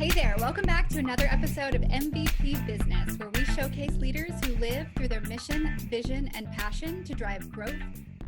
Hey there, welcome back to another episode of MVP Business, where we showcase leaders who live through their mission, vision, and passion to drive growth,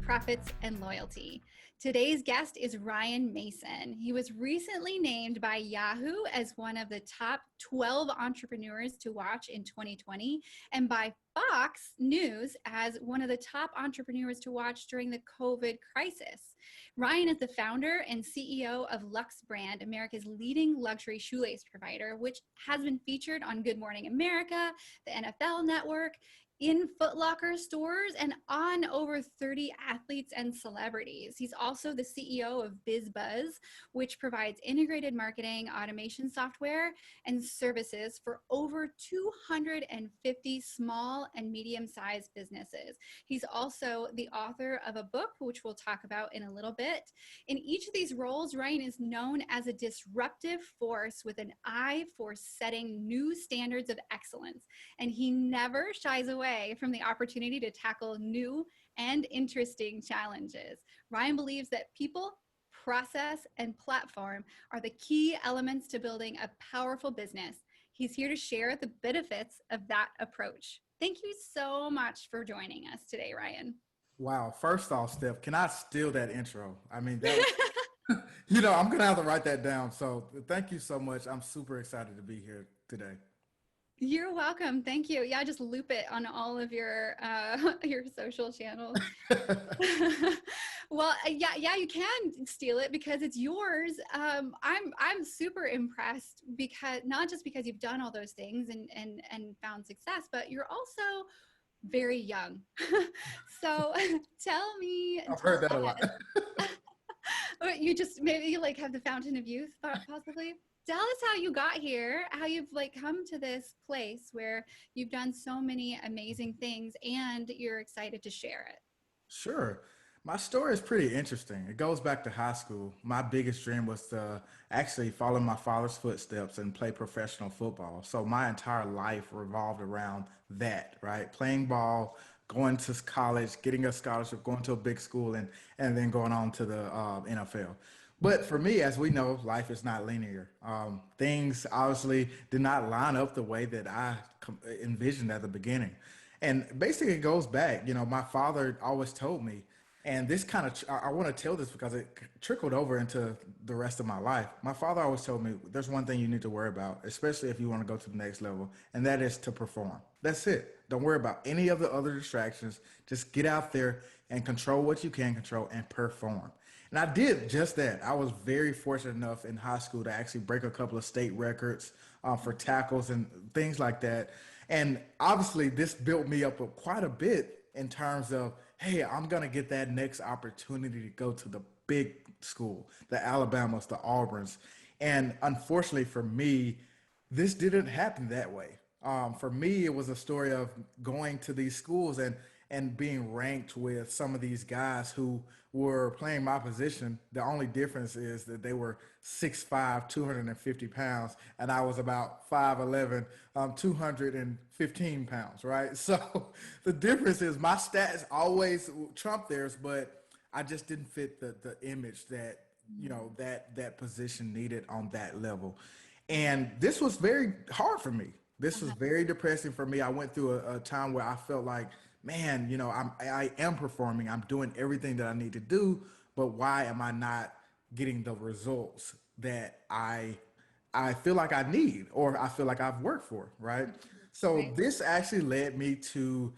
profits, and loyalty. Today's guest is Ryan Mason. He was recently named by Yahoo as one of the top 12 entrepreneurs to watch in 2020 and by Fox News as one of the top entrepreneurs to watch during the COVID crisis. Ryan is the founder and CEO of Luxe Brand, America's leading luxury shoelace provider, which has been featured on Good Morning America, the NFL Network, in Foot Locker stores, and on over 30 athletes and celebrities. He's also the CEO of BizBuzz, which provides integrated marketing, automation software, and services for over 250 small and medium-sized businesses. He's also the author of a book, which we'll talk about in a little bit. In each of these roles, Ryan is known as a disruptive force with an eye for setting new standards of excellence, and he never shies away from the opportunity to tackle new and interesting challenges. Ryan believes that people, process, and platform are the key elements to building a powerful business. He's here to share the benefits of that approach. Thank you so much for joining us today, Ryan. Wow. First off, Steph, can I steal that intro? I mean, that was, I'm going to have to write that down. So thank you so much. I'm super excited to be here today. You're welcome. Thank you. Yeah, just loop it on all of your your social channels. Well, yeah, you can steal it because it's yours. I'm super impressed because not just because you've done all those things and found success, but you're also very young. So tell me, I've heard that a lot. you just maybe like have the fountain of youth, possibly. Tell us how you got here, how you've like come to this place where you've done so many amazing things and you're excited to share it. Sure. My story is pretty interesting. It goes back to high school. My biggest dream was to actually follow my father's footsteps and play professional football. So my entire life revolved around that, right? Playing ball, going to college, getting a scholarship, going to a big school, and then going on to the NFL. But for me, as we know, life is not linear. Things obviously did not line up the way that I envisioned at the beginning. And basically, it goes back. My father always told me, and this kind of, I want to tell this because it trickled over into the rest of my life. My father always told me, there's one thing you need to worry about, especially if you want to go to the next level, and that is to perform. That's it. Don't worry about any of the other distractions. Just get out there and control what you can control and perform. And I did just that. I was very fortunate enough in high school to actually break a couple of state records for tackles and things like that. And obviously, this built me up quite a bit in terms of, hey, I'm going to get that next opportunity to go to the big school, the Alabamas, the Auburns. And unfortunately for me, this didn't happen that way. For me, it was a story of going to these schools and being ranked with some of these guys who were playing my position. The only difference is that they were 6'5", 250 pounds, and I was about 5'11", 215 pounds, right? So the difference is my stats always trump theirs, but I just didn't fit the image that, that position needed on that level. And this was very hard for me. This was very depressing for me. I went through a time where I felt like, man, I am performing. I'm doing everything that I need to do, but why am I not getting the results that I feel like I need or I feel like I've worked for, right? So Right. this actually led me to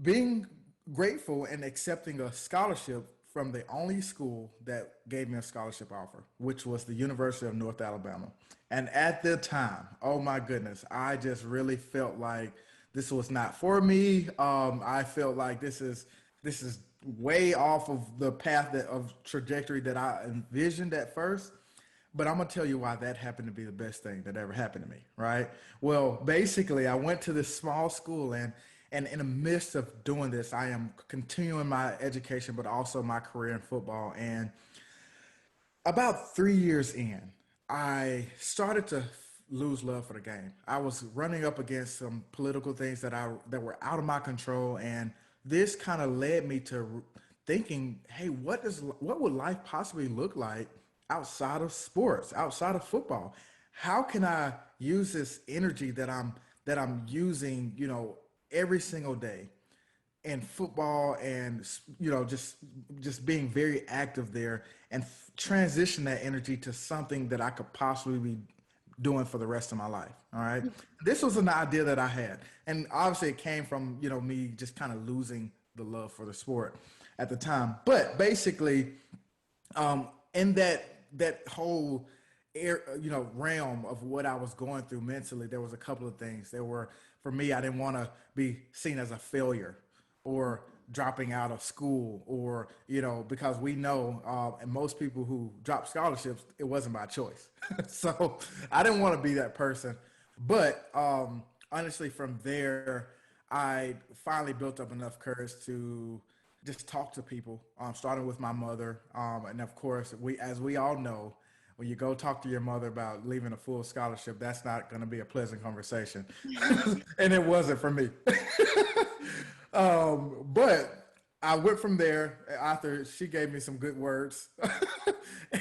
being grateful and accepting a scholarship from the only school that gave me a scholarship offer, which was the University of North Alabama. And at the time, oh my goodness, I just really felt like this was not for me. I felt like this is way off of the path of trajectory that I envisioned at first. But I'm gonna tell you why that happened to be the best thing that ever happened to me, right? Well, basically, I went to this small school, and in the midst of doing this, I am continuing my education, but also my career in football. And about 3 years in, I started to lose love for the game. I was running up against some political things that were out of my control, and this kind of led me to thinking, hey, what would life possibly look like outside of sports, outside of football? how can I use this energy that I'm using, every single day in football and just being very active there and transition that energy to something that I could possibly be doing for the rest of my life. All right. This was an idea that I had. And obviously it came from, me just kind of losing the love for the sport at the time. But basically, in that whole realm of what I was going through mentally, there was a couple of things. There were, for me, I didn't want to be seen as a failure or dropping out of school, or because we know, and most people who drop scholarships, it wasn't by choice. So I didn't want to be that person. But honestly, from there, I finally built up enough courage to just talk to people, starting with my mother. And of course, as we all know, when you go talk to your mother about leaving a full scholarship, that's not going to be a pleasant conversation. And it wasn't for me. But I went from there after she gave me some good words.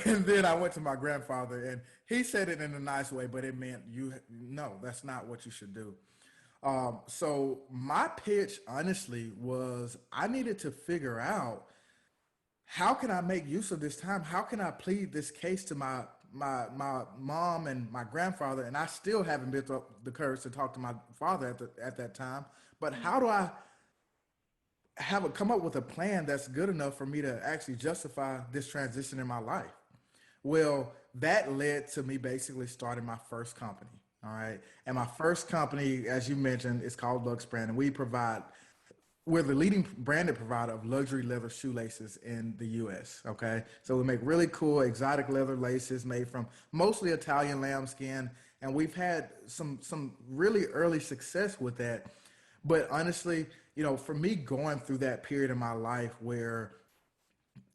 And then I went to my grandfather, and he said it in a nice way, but it meant, no, that's not what you should do. So my pitch, honestly, was I needed to figure out, how can I make use of this time? How can I plead this case to my mom and my grandfather? And I still haven't built up the courage to talk to my father at that time. But how do I come up with a plan that's good enough for me to actually justify this transition in my life? Well, that led to me basically starting my first company. All right. And my first company, as you mentioned, is called Luxe Brand. And we're the leading branded provider of luxury leather shoelaces in the US. Okay. So we make really cool exotic leather laces made from mostly Italian lambskin. And we've had some really early success with that. But honestly, for me, going through that period in my life where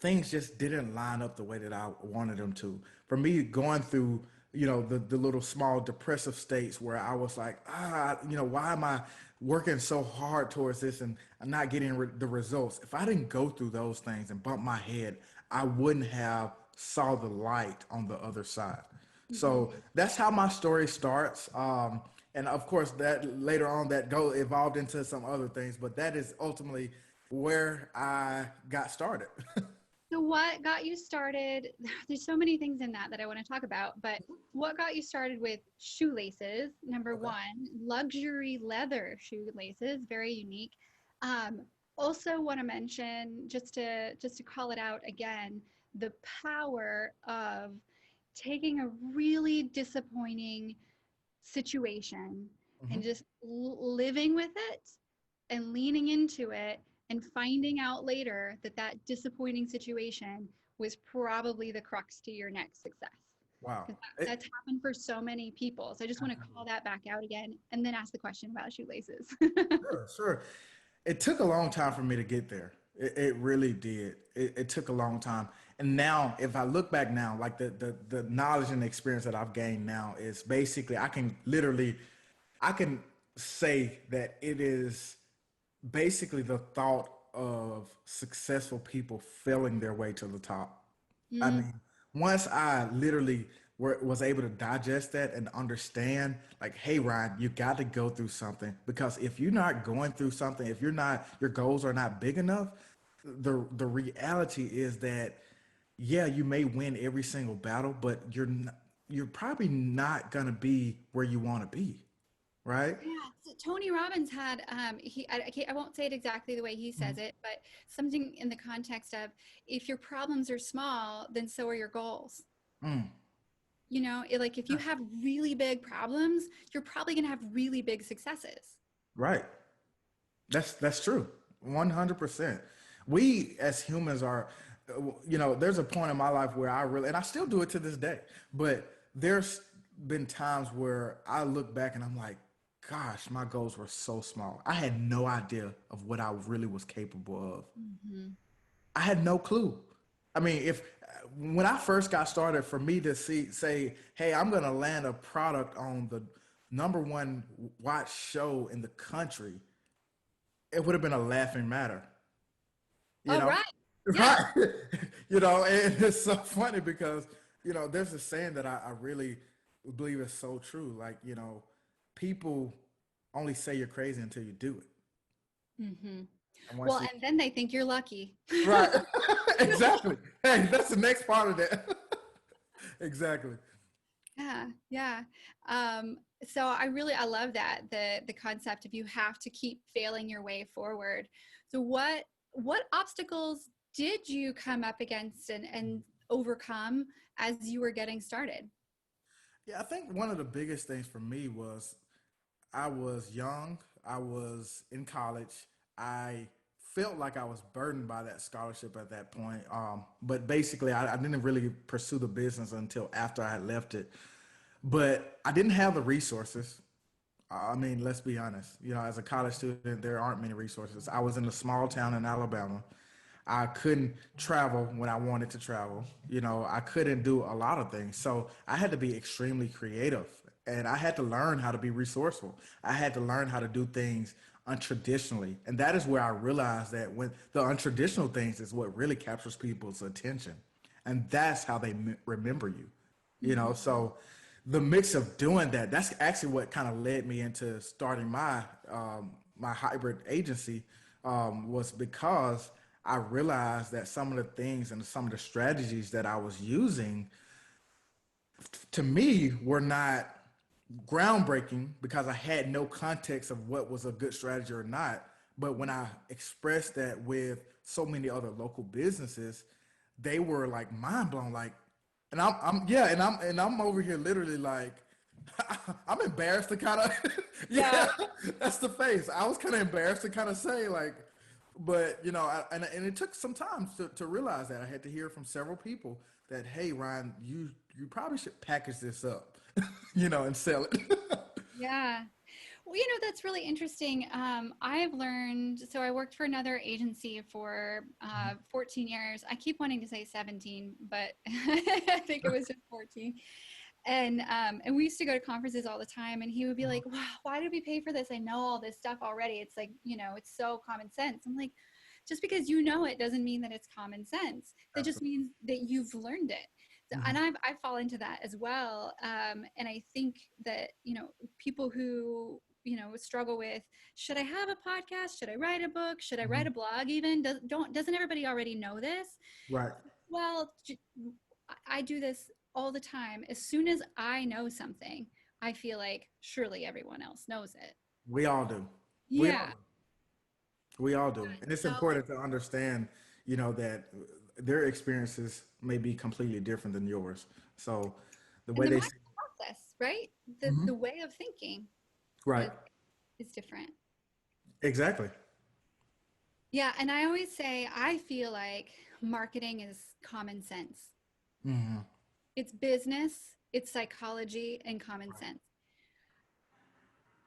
things just didn't line up the way that I wanted them to. For me, going through, the little small depressive states where I was like, why am I working so hard towards this and I'm not getting the results? If I didn't go through those things and bump my head, I wouldn't have saw the light on the other side. So that's how my story starts. And of course, that later on that evolved into some other things, but that is ultimately where I got started. So what got you started? There's so many things in that I want to talk about, but what got you started with shoelaces? Number Okay. one, luxury leather shoelaces, very unique. Also want to mention, just to call it out again, the power of taking a really disappointing situation and Mhm. just living with it and leaning into it and finding out later that that disappointing situation was probably the crux to your next success. Wow. Because that's happened for so many people. So I just want to call Absolutely. that back out again and then ask the question about shoelaces. Sure, sure. It took a long time for me to get there. It really did. It took a long time. And now, if I look back now, like the knowledge and the experience that I've gained now is basically, I can say that it is basically the thought of successful people failing their way to the top. I Mm, mean, once I literally was able to digest that and understand, like, hey, Ryan, you got to go through something, because if you're not going through something, if your goals are not big enough, the reality is that, yeah, you may win every single battle, but you're probably not gonna be where you want to be, right? yeah, so Tony Robbins had I won't say it exactly the way he says it, but something in the context of, if your problems are small, then so are your goals. Mm, Like if you have really big problems, you're probably going to have really big successes. right. That's true. 100%. We as humans are, there's a point in my life where and I still do it to this day, but there's been times where I look back and I'm like, gosh, my goals were so small. I had no idea of what I really was capable of. Hmm. I had no clue. I mean, if when I first got started, for me to say, hey, I'm going to land a product on the number one watch show in the country, it would have been a laughing matter, you Oh, know? right. Yeah. Right. And it's so funny because, there's a saying that I really believe it's so true. Like, people only say you're crazy until you do it. Hmm. And once Well, you, and then they think you're lucky. right, exactly. Hey, that's the next part of that. Exactly. Yeah, yeah. So I love that the concept of you have to keep failing your way forward. So what obstacles did you come up against and overcome as you were getting started? Yeah, I think one of the biggest things for me was I was young. I was in college. I felt like I was burdened by that scholarship at that point. But basically, I didn't really pursue the business until after I had left it. But I didn't have the resources. I mean, let's be honest. As a college student, there aren't many resources. I was in a small town in Alabama. I couldn't travel when I wanted to travel. I couldn't do a lot of things. So I had to be extremely creative and I had to learn how to be resourceful. I had to learn how to do things untraditionally. And that is where I realized that when the untraditional things is what really captures people's attention. And that's how they remember you. Mhm. So the mix of doing that, that's actually what kind of led me into starting my hybrid agency, was because I realized that some of the things and some of the strategies that I was using to me were not groundbreaking because I had no context of what was a good strategy or not. But when I expressed that with so many other local businesses, they were like mind blown. Like, and I'm yeah, and I'm over here literally like, I'm embarrassed to kind of, Yeah. yeah, that's the face. I was kind of embarrassed to kind of say like, but and it took some time to realize that I had to hear from several people that, hey, Ryan, you probably should package this up, and sell it. Yeah. Well, that's really interesting. I've learned, so I worked for another agency for 14 years. I keep wanting to say 17, but I think it was just 14. And we used to go to conferences all the time, and he would be like, wow, why did we pay for this? I know all this stuff already. It's like, it's so common sense. I'm like, just because you know it doesn't mean that it's common sense. That just Absolutely. means that you've learned it. So, and Mhm. I fall into that as well. And I think that, people who, struggle with, should I have a podcast? Should I write a book? Should I write Mhm. a blog even? Doesn't everybody already know this? Right. Well, I do this all the time. As soon as I know something, I feel like surely everyone else knows it. We all do. We all Yeah. do. We all do. And it's So, important to understand, that their experiences may be completely different than yours. So the and way the they mind see. process, right? The Mhm. the way of thinking Right. is is different. Exactly. Yeah, and I always say I feel like marketing is common sense. Hmm. It's business, it's psychology and common sense.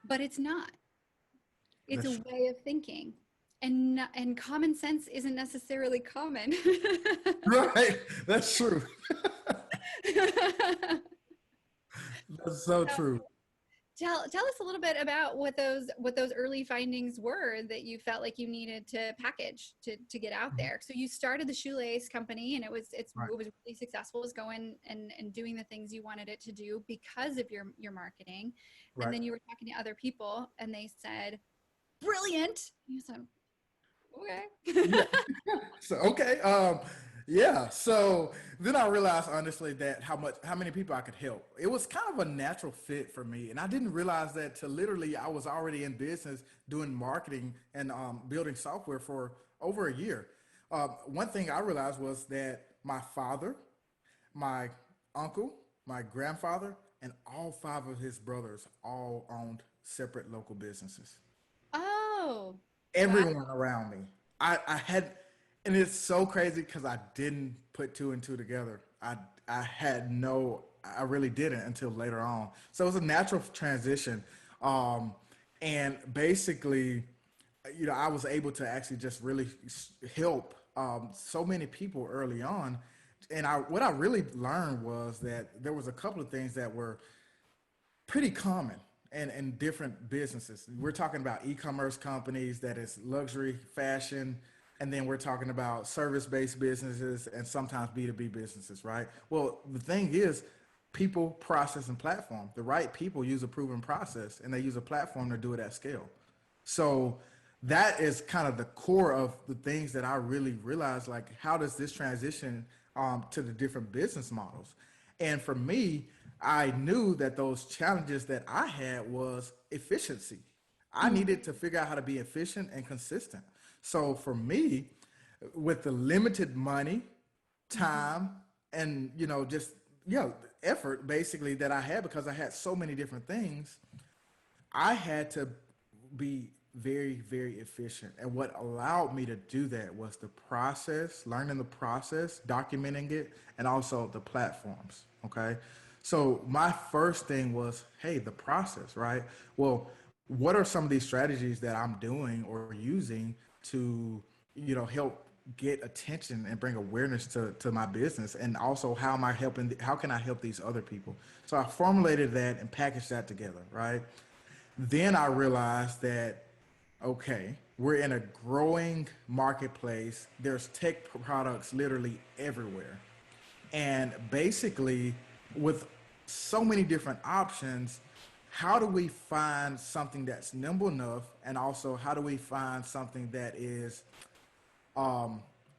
But it's not. It's a That's way of thinking. And common sense isn't necessarily common. right. That's true. That's so true. Tell us a little bit about what those early findings were that you felt like you needed to package to get out Mhm. there. So you started the shoelace company, and it Right. was really successful. It was going and doing the things you wanted it to do because of your marketing. And Right. then you were talking to other people, and they said, "Brilliant." You said, Yeah. "Okay." So okay. Yeah. So then I realized honestly that how many people I could help. It was kind of a natural fit for me. And I didn't realize that till literally I was already in business doing marketing and building software for over a year. One thing I realized was that my father, my uncle, my grandfather, and all five of his brothers all owned separate local businesses. Oh, wow. Everyone around me. I had, and it's so crazy because I didn't put two and two together. I had no, I really didn't until later on. So it was a natural transition, um, and basically, I was able to actually just really help so many people early on. And what I really learned was that there was a couple of things that were pretty common in different businesses. We're talking about e-commerce companies that is luxury fashion, and then we're talking about service-based businesses and sometimes B2B businesses, right? Well, the thing is, people, process, and platform. The right people use a proven process and they use a platform to do it at scale. So that is kind of the core of the things that I really realized, like, how does this transition to the different business models? And for me, I knew that those challenges that I had was efficiency. I needed to figure out how to be efficient and consistent. So for me, with the limited money, time, and just effort basically that I had, because I had so many different things, I had to be very, very efficient. And what allowed me to do that was the process, learning the process, documenting it, and also the platforms. Okay. So my first thing was, hey, the process, right? Well, what are some of these strategies that I'm doing or using to, help get attention and bring awareness to my business? And also, how can I help these other people? So I formulated that and packaged that together, right? Then I realized that, okay, we're in a growing marketplace. There's tech products literally everywhere. And basically, with so many different options, how do we find something that's nimble enough? And also, how do we find something that is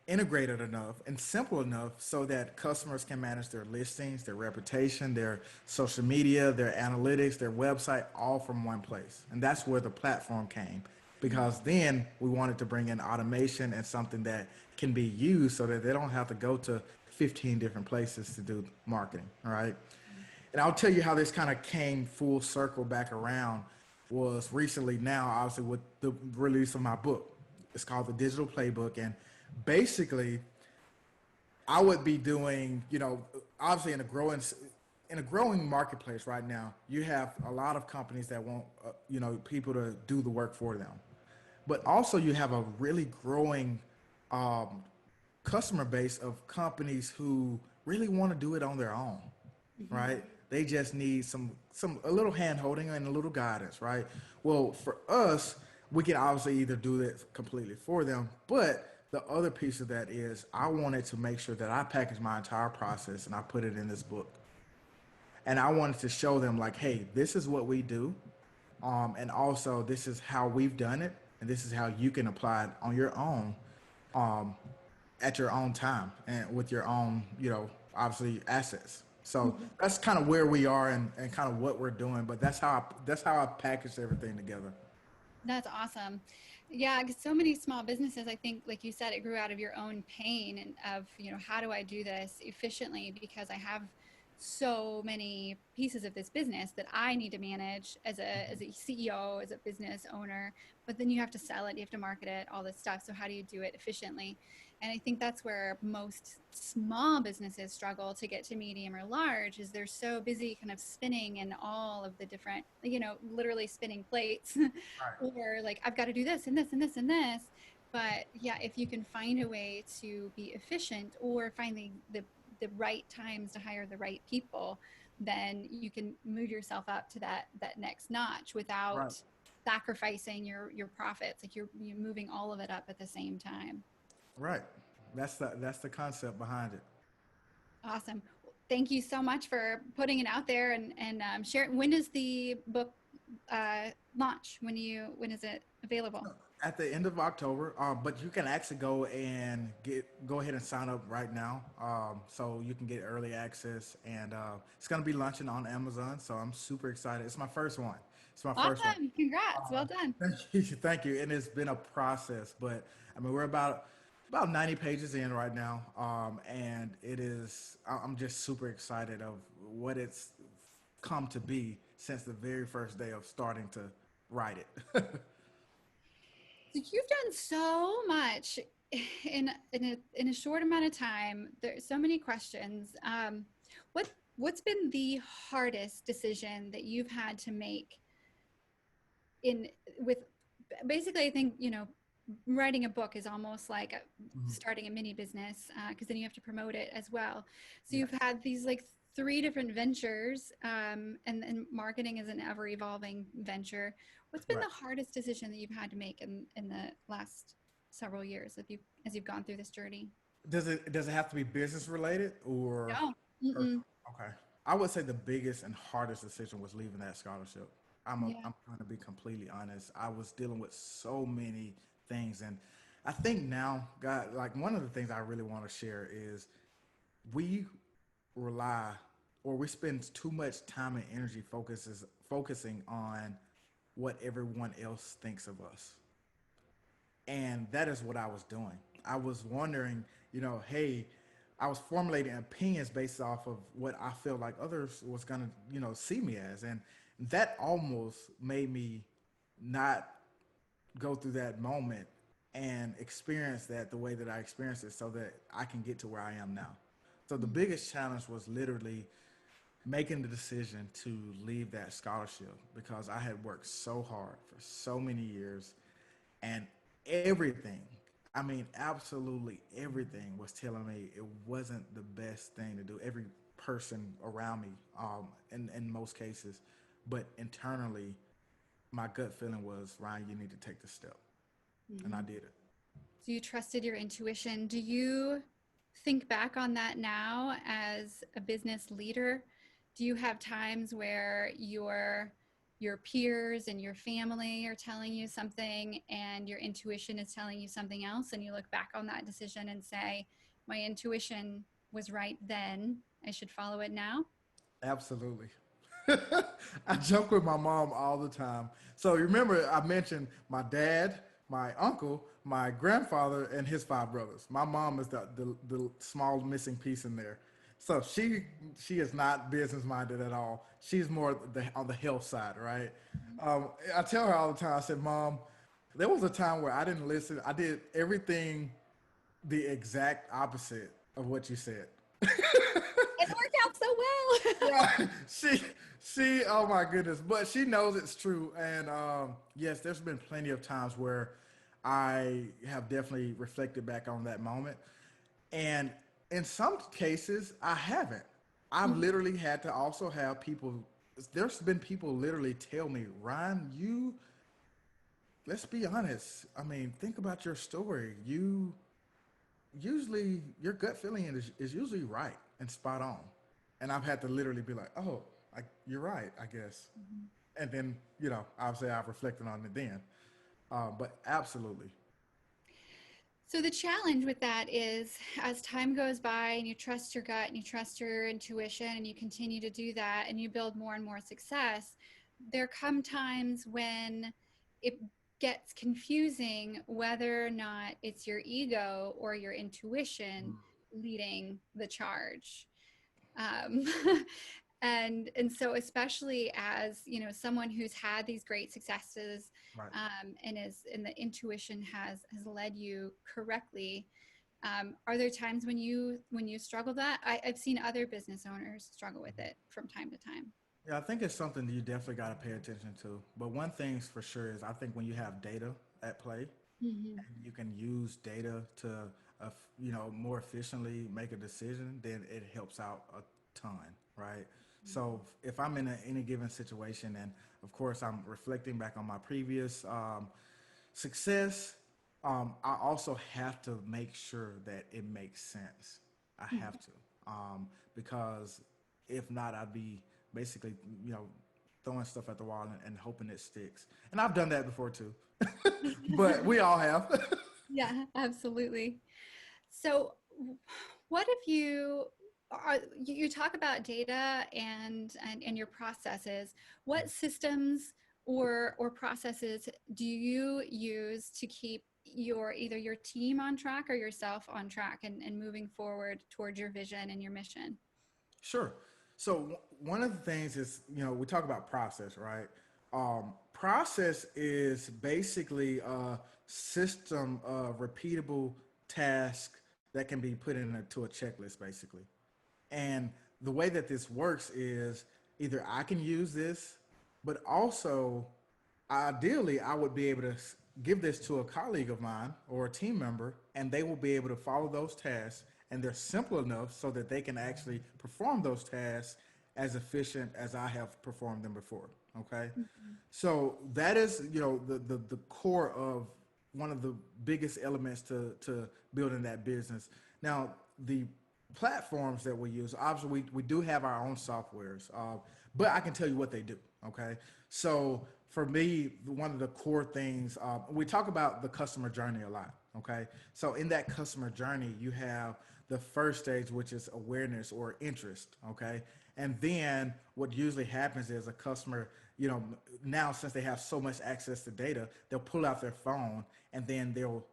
integrated enough and simple enough so that customers can manage their listings, their reputation, their social media, their analytics, their website, all from one place? And that's where the platform came, because then we wanted to bring in automation and something that can be used so that they don't have to go to 15 different places to do marketing. All right. And I'll tell you how this kind of came full circle back around was recently now, obviously, with the release of my book. It's called The Digital Playbook. And basically, I would be doing, obviously in a growing marketplace right now, you have a lot of companies that want, people to do the work for them. But also you have a really growing um, customer base of companies who really want to do it on their own, right? They just need a little hand holding and a little guidance, right? Well, for us, we can obviously either do that completely for them, but the other piece of that is I wanted to make sure that I package my entire process and I put it in this book. And I wanted to show them, like, hey, this is what we do, and also this is how we've done it, and this is how you can apply it on your own, um, at your own time and with your own, obviously assets. So that's kind of where we are and kind of what we're doing. But that's how I packaged everything together. That's awesome. Yeah, 'cause so many small businesses, I think, like you said, it grew out of your own pain and of, how do I do this efficiently? Because I have so many pieces of this business that I need to manage as a CEO, as a business owner, but then you have to sell it, you have to market it, all this stuff. So how do you do it efficiently? And I think that's where most small businesses struggle to get to medium or large is they're so busy kind of spinning in all of the different, literally spinning plates Right. or like, I've got to do this and this and this and this. But yeah, if you can find a way to be efficient or find the right times to hire the right people, then you can move yourself up to that next notch Right. without sacrificing your profits. Like you're moving all of it up at the same time. Right. That's the concept behind it. Awesome. Thank you so much for putting it out there and sharing. When does the book launch? When is it available? At the end of October, but you can actually go ahead and sign up right now, so you can get early access, and it's gonna be launching on Amazon. So I'm super excited. It's my first one. It's my first one. Awesome. Congrats. Well done. Thank you, thank you. And it's been a process, but I mean we're about 90 pages in right now, and I'm just super excited of what it's come to be since the very first day of starting to write it. So you've done so much in a short amount of time. There's so many questions. What's been the hardest decision that you've had to make in with basically, I think, writing a book is almost like Mhm. starting a mini business because then you have to promote it as well. So you've Yes. had these like three different ventures, and marketing is an ever evolving venture. What's been Right. the hardest decision that you've had to make in the last several years as you've gone through this journey? Does it have to be business related or No. personal? Mm-mm. Okay. I would say the biggest and hardest decision was leaving that scholarship. Yeah. I'm trying to be completely honest. I was dealing with so many things, and I think now, God, like one of the things I really want to share is we rely or we spend too much time and energy focusing on what everyone else thinks of us. And that is what I was doing. I was wondering, hey, I was formulating opinions based off of what I felt like others was gonna, see me as. And that almost made me not go through that moment and experience that the way that I experienced it so that I can get to where I am now. So the biggest challenge was literally making the decision to leave that scholarship because I had worked so hard for so many years and everything, I mean, absolutely everything was telling me it wasn't the best thing to do. Every person around me, in most cases, but internally, my gut feeling was, Ryan, you need to take this step, and I Mhm. did it. So you trusted your intuition. Do you think back on that now as a business leader? Do you have times where your peers and your family are telling you something and your intuition is telling you something else and you look back on that decision and say, my intuition was right then. I should follow it now? Absolutely. I joke with my mom all the time. So remember, I mentioned my dad, my uncle, my grandfather, and his five brothers. My mom is the small missing piece in there. So she is not business minded at all. She's more on the health side, right? I tell her all the time. I said, "Mom, there was a time where I didn't listen. I did everything the exact opposite of what you said." It worked out so well. Right. Oh my goodness. But she knows it's true. And yes, there's been plenty of times where I have definitely reflected back on that moment. And in some cases, I haven't. I've literally had to also have people, there's been people literally tell me, Ryan, let's be honest. I mean, think about your story. Usually your gut feeling is usually right and spot on. And I've had to literally be like, oh, you're right, I guess. And then, obviously I've reflected on it then. But absolutely. So the challenge with that is as time goes by and you trust your gut and you trust your intuition and you continue to do that and you build more and more success, there come times when it gets confusing whether or not it's your ego or your intuition leading the charge. Um, and so especially as someone who's had these great successes, Right. and the intuition has led you correctly, are there times when you struggle that I've seen other business owners struggle with it from time to time? Yeah, I think it's something that you definitely got to pay attention to. But one thing's for sure is I think when you have data at play, Hmm. and you can use data to, more efficiently make a decision, then it helps out a ton, right? So if I'm in any given situation, and of course I'm reflecting back on my previous success, I also have to make sure that it makes sense. I have to, because if not, I'd be basically, you know, throwing stuff at the wall and hoping it sticks. And I've done that before too, but we all have. Yeah, absolutely. So, what if you talk about data and your processes? What systems or processes do you use to keep either your team on track or yourself on track and moving forward towards your vision and your mission? Sure. So one of the things is, we talk about process, right? Process is basically a system of repeatable tasks that can be put into a checklist, basically. And the way that this works is either I can use this, but also ideally I would be able to give this to a colleague of mine or a team member, and they will be able to follow those tasks. And they're simple enough so that they can actually perform those tasks as efficient as I have performed them before. Okay. So that is, the core of one of the biggest elements to building that business. Now, the platforms that we use, obviously we do have our own softwares, but I can tell you what they do. Okay, so for me, one of the core things, we talk about the customer journey a lot. Okay, so in that customer journey, you have the first stage, which is awareness or interest. Okay, and then what usually happens is a customer, now since they have so much access to data, they'll pull out their phone and then they'll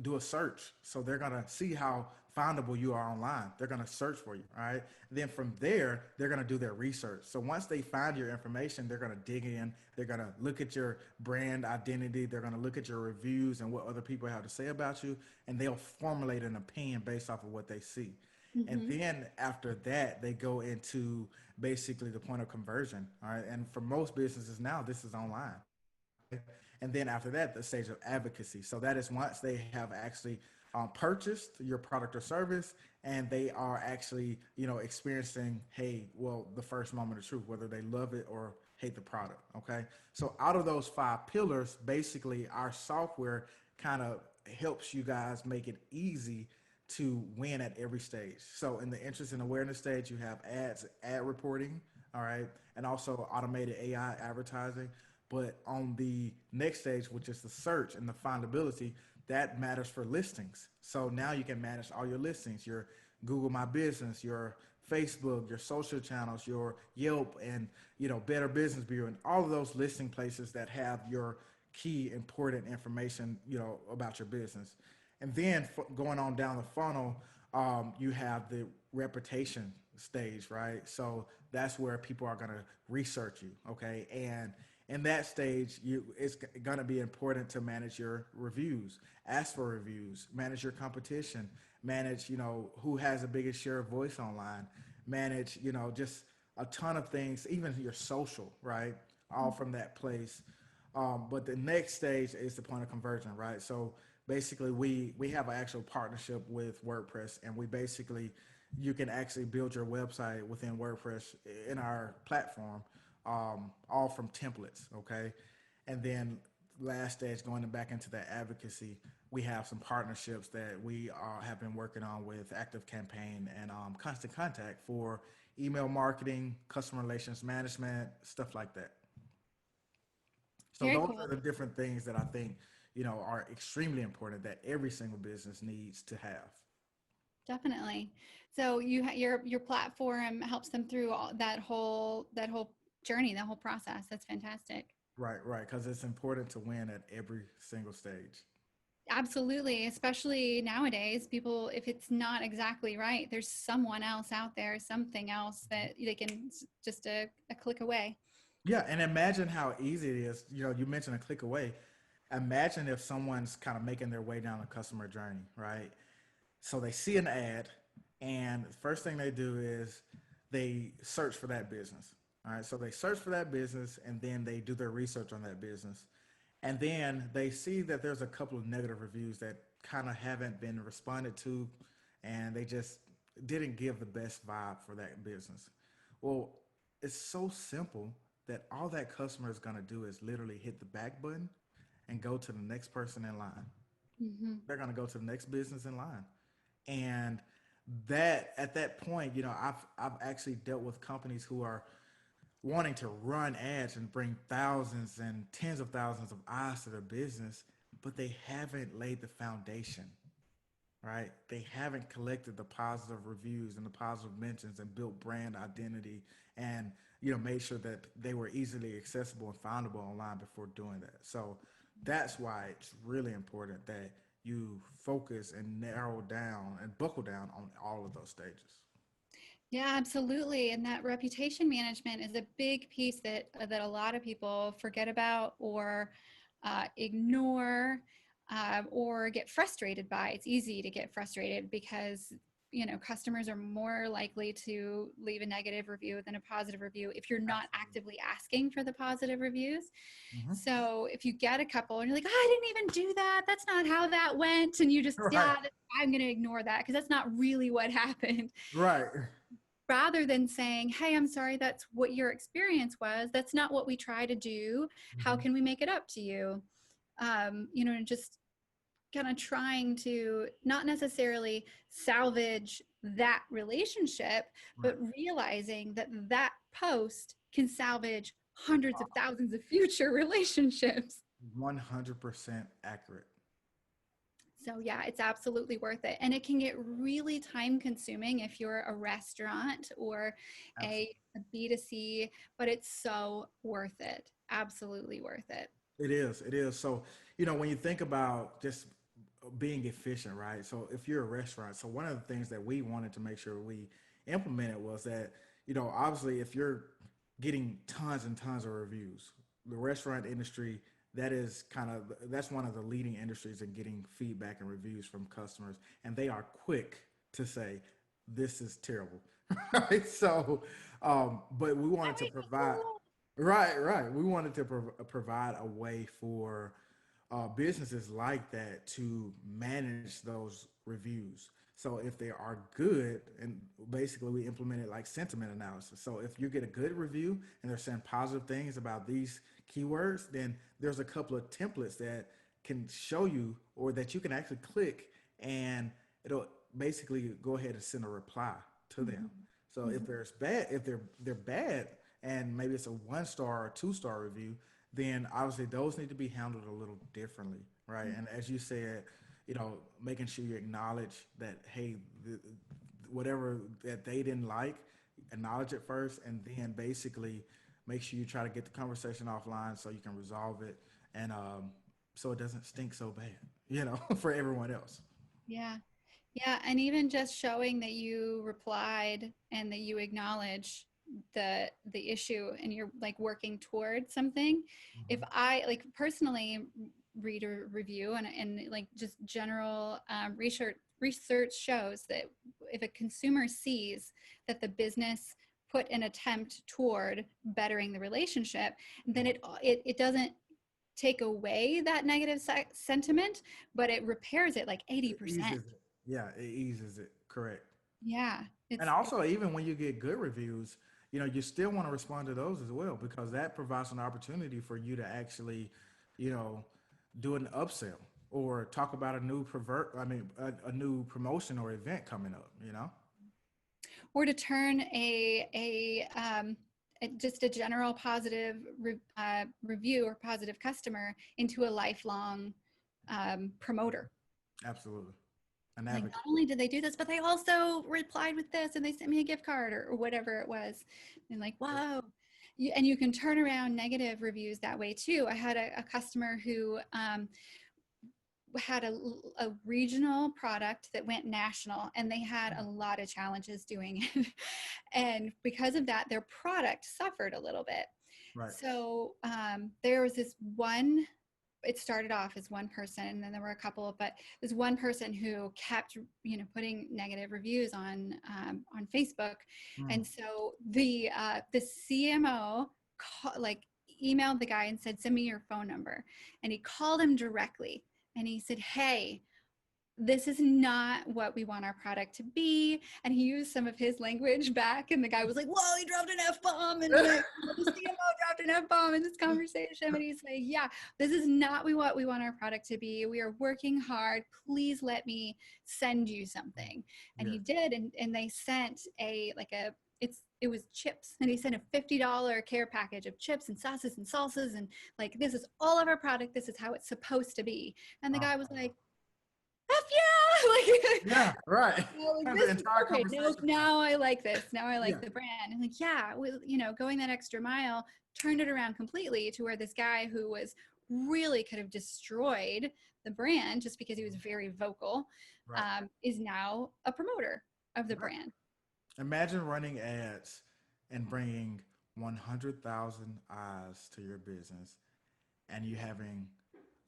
do a search. So they're gonna see how findable you are online. They're gonna search for you, all right? Then from there, they're gonna do their research. So once they find your information, they're gonna dig in. They're gonna look at your brand identity. They're gonna look at your reviews and what other people have to say about you, and they'll formulate an opinion based off of what they see. And Hmm. then after that, they go into basically the point of conversion. All right. And for most businesses now, this is online. Okay. And then after that, the stage of advocacy. So that is once they have actually purchased your product or service and they are actually, experiencing, hey, well, the first moment of truth, whether they love it or hate the product. Okay. So out of those five pillars, basically our software kind of helps you guys make it easy to win at every stage. So in the interest and awareness stage, you have ad reporting, all right, and also automated AI advertising. But on the next stage, which is the search and the findability, that matters for listings. So now you can manage all your listings, your Google My Business, your Facebook, your social channels, your Yelp, and Better Business Bureau, and all of those listing places that have your key important information, about your business. And then going on down the funnel, you have the reputation stage, right? So that's where people are going to research you, okay? And in that stage, it's going to be important to manage your reviews, ask for reviews, manage your competition, manage, who has the biggest share of voice online, manage, just a ton of things, even your social, right? All from that place. But the next stage is the point of conversion, right? So basically, we have an actual partnership with WordPress, and we basically you can actually build your website within WordPress in our platform, all from templates, okay? And then last stage, going back into that advocacy, we have some partnerships that we have been working on with Active Campaign and Constant Contact for email marketing, customer relations management, stuff like that. So Very those cool. are the different things that I think, are extremely important that every single business needs to have. Definitely. So your platform helps them through that whole journey, that whole process. That's fantastic. Right, right, because it's important to win at every single stage. Absolutely, especially nowadays, people, if it's not exactly right, there's someone else out there, something else that they can just a click away. Yeah, and imagine how easy it is. You mentioned a click away. Imagine if someone's kind of making their way down a customer journey, right? So they see an ad, and the first thing they do is they search for that business. All right, so they search for that business, and then they do their research on that business, and then they see that there's a couple of negative reviews that kind of haven't been responded to, and they just didn't give the best vibe for that business. Well, it's so simple that all that customer is going to do is literally hit the back button and go to the next person in line. Hmm. They're going to go to the next business in line. And that at that point, I've actually dealt with companies who are wanting to run ads and bring thousands and tens of thousands of eyes to their business, but they haven't laid the foundation, right? They haven't collected the positive reviews and the positive mentions and built brand identity and made sure that they were easily accessible and findable online before doing that. So that's why it's really important that you focus and narrow down and buckle down on all of those stages. Yeah, absolutely. And that reputation management is a big piece that a lot of people forget about or ignore or get frustrated by. It's easy to get frustrated because customers are more likely to leave a negative review than a positive review if you're not Absolutely. actively asking for the positive reviews. Hmm. So if you get a couple and you're like, oh, I didn't even do that. That's not how that went. And you just, Right, yeah, I'm going to ignore that because that's not really what happened, right. rather than saying, hey, I'm sorry, that's what your experience was. That's not what we try to do. How Hmm. can we make it up to you? And just kind of trying to not necessarily salvage that relationship, Right. but realizing that that post can salvage hundreds of thousands of future relationships. 100% accurate. So yeah, it's absolutely worth it. And it can get really time consuming if you're a restaurant or a, Absolutely. a B2C, but it's so worth it. Absolutely worth it. It is. It is. So, when you think about just being efficient, right? So, if you're a restaurant, so one of the things that we wanted to make sure we implemented was that, obviously, if you're getting tons and tons of reviews, the restaurant industry, that's one of the leading industries in getting feedback and reviews from customers, and they are quick to say, this is terrible. Right? So, but we That wanted to makes me provide. so Right, right. We wanted to provide a way for businesses like that to manage those reviews. So if they are good, and basically we implemented like sentiment analysis. So if you get a good review and they're saying positive things about these keywords, then there's a couple of templates that can show you, or that you can actually click, and it'll basically go ahead and send a reply to them. Mhm. So if Mhm. there's bad, if they're bad, and maybe it's a 1 star or 2 star review, then obviously those need to be handled a little differently, right? And as you said, making sure you acknowledge that, hey, whatever that they didn't like, acknowledge it first, and then basically make sure you try to get the conversation offline so you can resolve it, and so it doesn't stink so bad, for everyone else. Yeah. Yeah. And even just showing that you replied and that you acknowledge the issue and you're like working towards something. If Mhm. I like personally read a review and like just general research shows that if a consumer sees that the business put an attempt toward bettering the relationship, then it doesn't take away that negative sentiment, but it repairs it like It 80%. eases it. Yeah, it eases it. Correct. Yeah, And also, even when you get good reviews, you still want to respond to those as well, because that provides an opportunity for you to actually, you know, do an upsell or talk about a new promotion or event coming up. or to turn just a general positive review or positive customer into a lifelong promoter. Absolutely. An Like, not advocate. only did they do this, but they also replied with this and they sent me a gift card or whatever it was. And like, whoa. And you can turn around negative reviews that way too. I had a customer who had a regional product that went national, and they had a lot of challenges doing it. And because of that, their product suffered a little bit. Right. So there was this one, it started off as one person and then there were a couple, but there's one person who kept putting negative reviews on Facebook. Mm. And so the CMO like emailed the guy and said, send me your phone number. And he called him directly and he said, hey, this is not what we want our product to be. And he used some of his language back, and the guy was like, whoa, he dropped an F-bomb. And the CMO dropped an F-bomb in this conversation. And he's like, yeah, this is not what we want our product to be. We are working hard. Please let me send you something. And he Yes. did. And they sent it was chips. And he sent a $50 care package of chips and sauces and salsas. And like, this is all of our product. This is how it's supposed to be. And the Oh, guy was wow. like, F yeah! Like, Yeah. Right. like The this. entire Okay, no, conversation. now I like this. Now I like Yeah. the brand. And like, yeah, going that extra mile turned it around completely to where this guy who was really could have destroyed the brand just because he was very vocal, Right. is now a promoter of the Right. brand. Imagine running ads and bringing 100,000 eyes to your business, and you having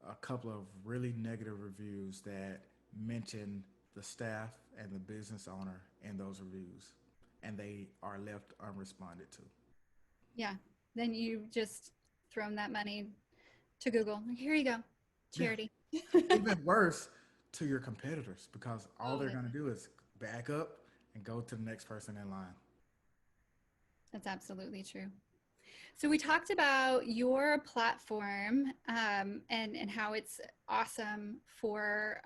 a couple of really negative reviews that mention the staff and the business owner in those reviews, and they are left unresponded to. Yeah. Then you just thrown that money to Google. Like, here you go, Yeah. charity. Even worse, to your competitors, because all Oh, they're going to do is back up and go to the next person in line. that's absolutely true. So we talked about your platform and how it's awesome for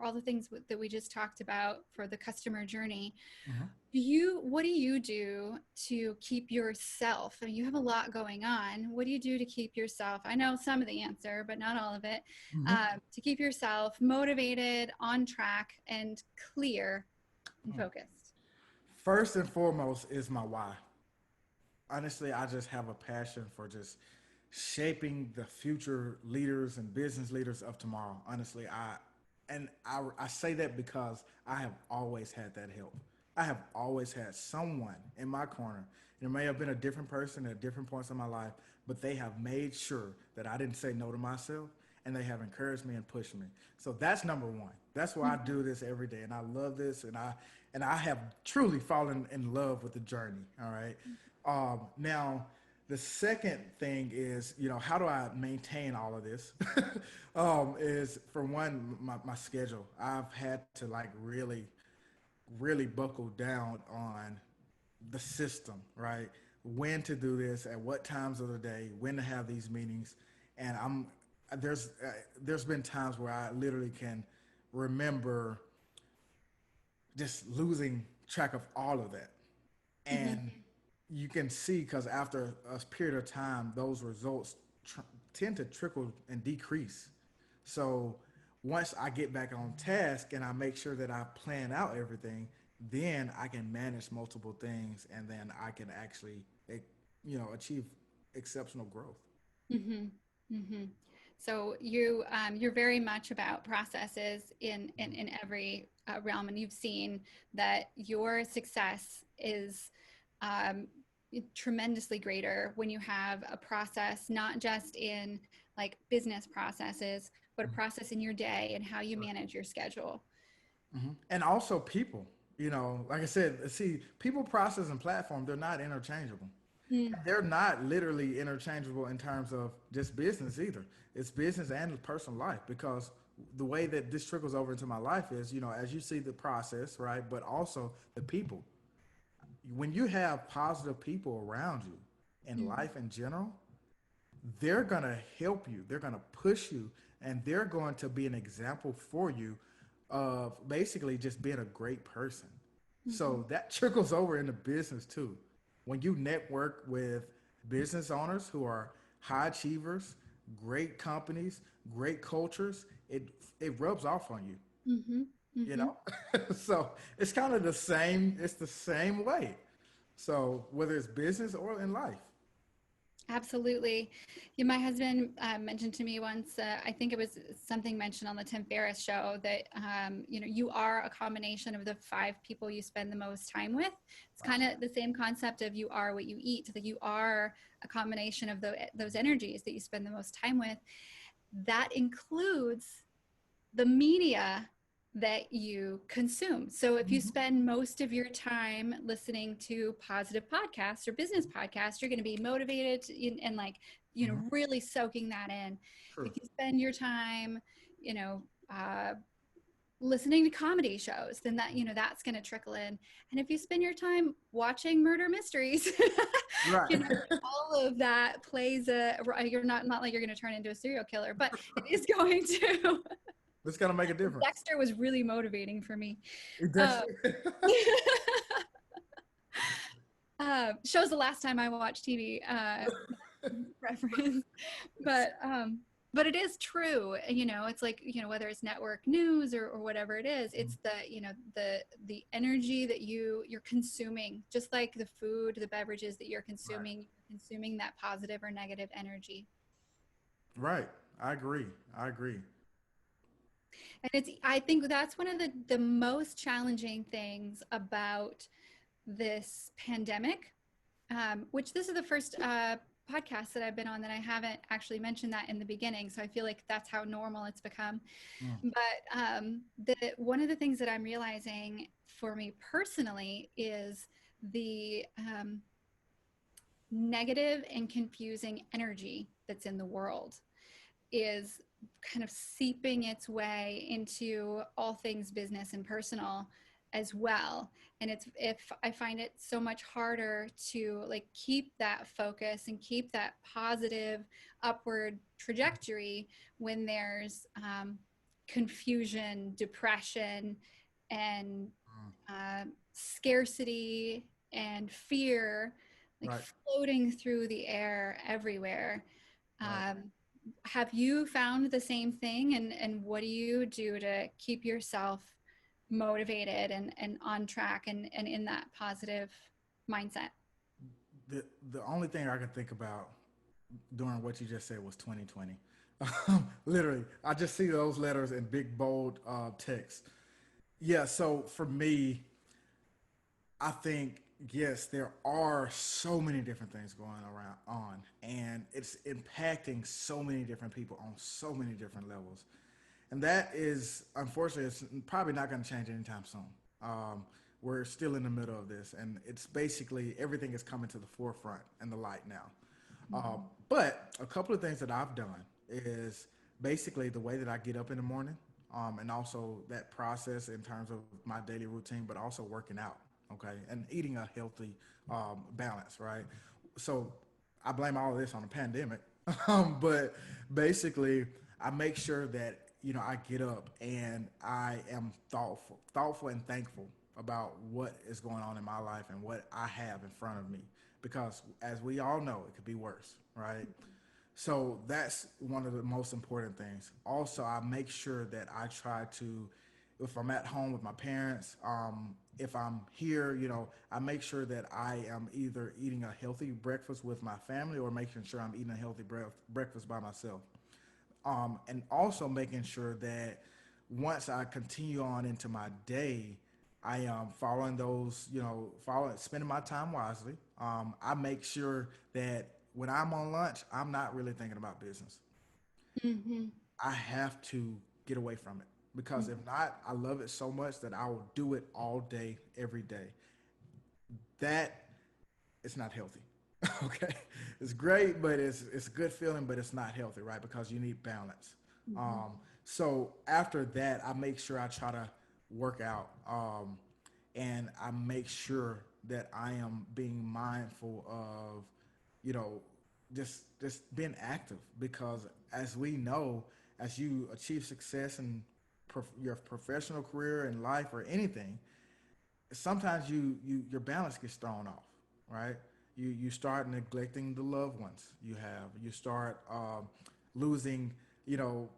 all the things that we just talked about for the customer journey. Mhm. What do you do to keep yourself? I mean, you have a lot going on. What do you do to keep yourself? I know some of the answer, but not all of it. Mhm. To keep yourself motivated, on track, and clear and focused. First and foremost is my why. Honestly, I just have a passion for just shaping the future leaders and business leaders of tomorrow. Honestly, I say that because I have always had that help. I have always had someone in my corner. It may have been a different person at different points in my life, but they have made sure that I didn't say no to myself and they have encouraged me and pushed me. So that's number one. That's why I do this every day and I love this and I have truly fallen in love with the journey. All right. Now, the second thing is, how do I maintain all of this? Is for one, my schedule. I've had to like really buckle down on the system, right? When to do this, at what times of the day, when to have these meetings, and there's been times where I literally can remember just losing track of all of that. Mhm. And you can see because after a period of time, those results tend to trickle and decrease. So once I get back on task and I make sure that I plan out everything, then I can manage multiple things and then I can actually, achieve exceptional growth. Mhm. Mhm. So you're very much about processes in every realm, and you've seen that your success is um, tremendously greater when you have a process, not just in like business processes, but a process in your day and how you manage your schedule. And also people, like I said, see, people, process, and platform, they're not interchangeable. Mm. They're not literally interchangeable in terms of just business either. It's business and personal life because the way that this trickles over into my life is, as you see the process, right? But also the people. When you have positive people around you in Mm. life in general, they're going to help you, they're going to push you, and they're going to be an example for you of basically just being a great person. Mhm. So that trickles over into business too. When you network with business owners who are high achievers, great companies, great cultures, it rubs off on you, Mhm. you Mhm. know? So it's kind of the same way. So whether it's business or in life. Absolutely. Yeah, my husband mentioned to me once, I think it was something mentioned on the Tim Ferriss show that, you are a combination of the five people you spend the most time with. It's kind of the same concept of you are what you eat, that you are a combination of those energies that you spend the most time with. That includes the media that you consume. So if you spend most of your time listening to positive podcasts or business podcasts, you're going to be motivated and like, Mhm. really soaking that in. True. If you spend your time, you know, listening to comedy shows, then that's going to trickle in. And if you spend your time watching murder mysteries, Right. you know, all of that plays you're not like you're going to turn into a serial killer, but it is going to. It's gonna make a difference. Dexter was really motivating for me. Uh, Dexter. shows the last time I watched TV reference, but it is true. It's like whether it's network news or whatever it is, it's the energy that you're consuming, just like the food, the beverages that Right. you're consuming that positive or negative energy. Right. I agree. I agree. And I think that's one of the most challenging things about this pandemic, which this is the first podcast that I've been on that I haven't actually mentioned that in the beginning. So I feel like that's how normal it's become. Mm. But one of the things that I'm realizing for me personally is the negative and confusing energy that's in the world is kind of seeping its way into all things business and personal. as well. And if I find it so much harder to like keep that focus and keep that positive upward trajectory when there's confusion, depression, and Mm. scarcity and fear like Right. floating through the air everywhere. Right. Um, have you found the same thing? And what do you do to keep yourself motivated and on track and in that positive mindset? The only thing I can think about during what you just said was 2020. Literally, I just see those letters in big bold text. Yeah, so for me, I think yes, there are so many different things going around on, and it's impacting so many different people on so many different levels, and that is unfortunately it's probably not going to change anytime soon. Um, we're still in the middle of this, and it's basically everything is coming to the forefront and the light now. But a couple of things that I've done is basically the way that I get up in the morning, and also that process in terms of my daily routine, but also working out, okay, and eating a healthy balance, right? So I blame all of this on the pandemic, but basically I make sure that I get up and I am thoughtful and thankful about what is going on in my life and what I have in front of me, because as we all know, it could be worse, right? So that's one of the most important things. Also, I make sure that I try to, if I'm at home with my parents, if I'm here, I make sure that I am either eating a healthy breakfast with my family or making sure I'm eating a healthy breakfast by myself. And also making sure that once I continue on into my day, I am following those, spending my time wisely. I make sure that when I'm on lunch, I'm not really thinking about business. Mm-hmm. I have to get away from it because if not, I love it so much that I will do it all day, every day. That it's not healthy. Okay, it's great, but it's a good feeling, but it's not healthy, right? Because you need balance. Mm-hmm. So after that, I make sure I try to work out, and I make sure that I am being mindful of, you know, just being active because as we know, as you achieve success in your professional career in life or anything, sometimes your balance gets thrown off, right? You start neglecting the loved ones you have. You start losing, you know,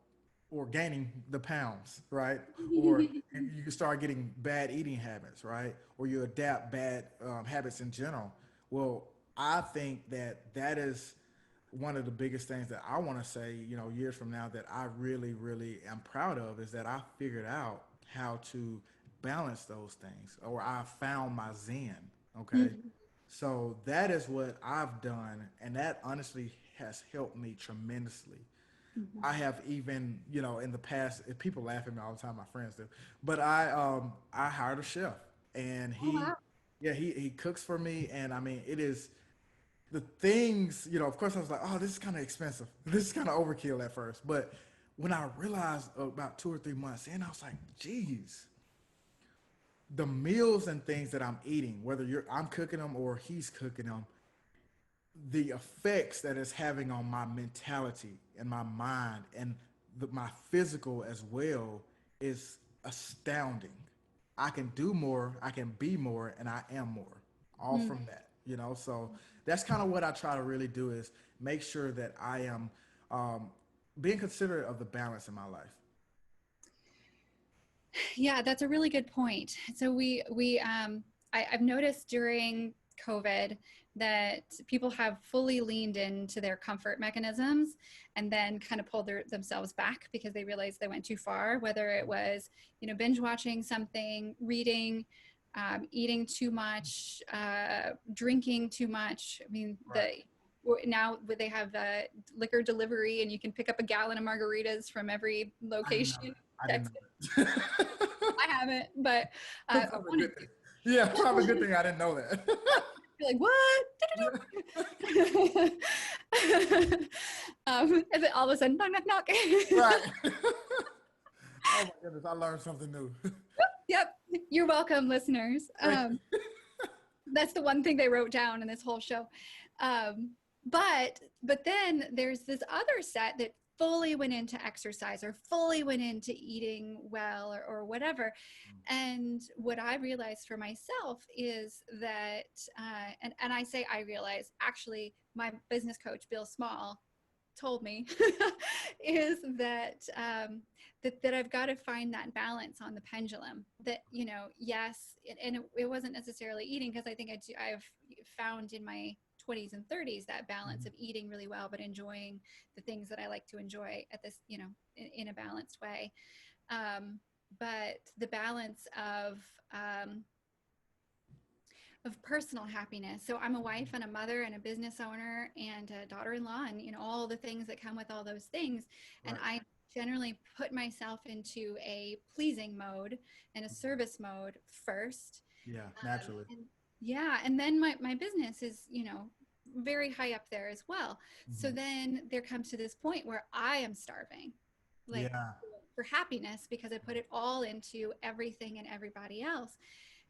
or gaining the pounds, right? Or you can start getting bad eating habits, right? Or you adapt bad habits in general. Well, I think that that is one of the biggest things that I want to say, years from now that I really, really am proud of is that I figured out how to balance those things or I found my zen. Okay. Mm-hmm. So that is what I've done. And that honestly has helped me tremendously. Mm-hmm. I have even, in the past, people laugh at me all the time, my friends do, but I hired a chef and Oh, wow. yeah, he cooks for me. And I mean, it is, the things, of course I was like, oh, this is kind of expensive. This is kind of overkill at first. But when I realized about 2 or 3 months in, I was like, geez, the meals and things that I'm eating, whether I'm cooking them or he's cooking them, the effects that it's having on my mentality and my mind and my physical as well is astounding. I can do more, I can be more, and I am more. All Mm. from that, So that's kind of what I try to really do is make sure that I am um, being considerate of the balance in my life. Yeah, that's a really good point. So I've noticed during COVID that people have fully leaned into their comfort mechanisms and then kind of pulled themselves back because they realized they went too far, whether it was, binge watching something, reading, eating too much, drinking too much. I mean, Right. now they have liquor delivery and you can pick up a gallon of margaritas from every I didn't know location. that. I didn't know Texas. that. I haven't, but I Probably a wanted good thing. Yeah, probably a good thing I didn't know that. to. You're like, what? And then all of a sudden, knock, knock, knock. Right. Oh my goodness, I learned something new. Yep. You're welcome, listeners. Right. That's the one thing they wrote down in this whole show. But then there's this other set that fully went into exercise or fully went into eating well or whatever. And what I realized for myself is that, and I say I realized, actually, my business coach, Bill Small, told me is that I've got to find that balance on the pendulum. That yes, and it wasn't necessarily eating, because I think I've found in my 20s and 30s that balance Mhm. of eating really well, but enjoying the things that I like to enjoy at this, in a balanced way. But the balance of personal happiness. So I'm a wife and a mother and a business owner and a daughter-in-law, and all the things that come with all those things. And Right. I generally put myself into a pleasing mode and a service mode first. Yeah, naturally. And yeah, and then my business is, very high up there as well. So Mhm. then there comes to this point where I am starving, like, Yeah, for happiness, because I put it all into everything and everybody else.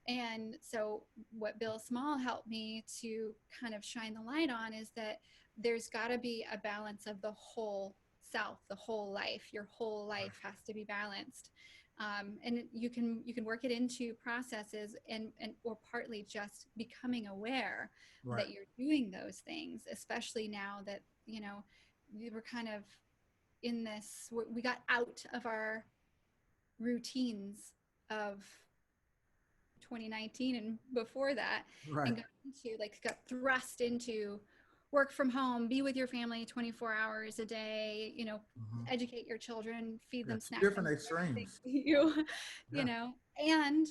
And so, what Bill Small helped me to kind of shine the light on is that there's got to be a balance of the whole self, the whole life. Your whole life has to be balanced, and you can work it into processes, and or partly just becoming aware right, that you're doing those things. Especially now that we were kind of in this, we got out of our routines of 2019 and before that, right. and got thrust into work from home, be with your family 24 hours a day, Mhm. educate your children, feed Yeah, them, two snack them, different do everything extremes. you Yeah, and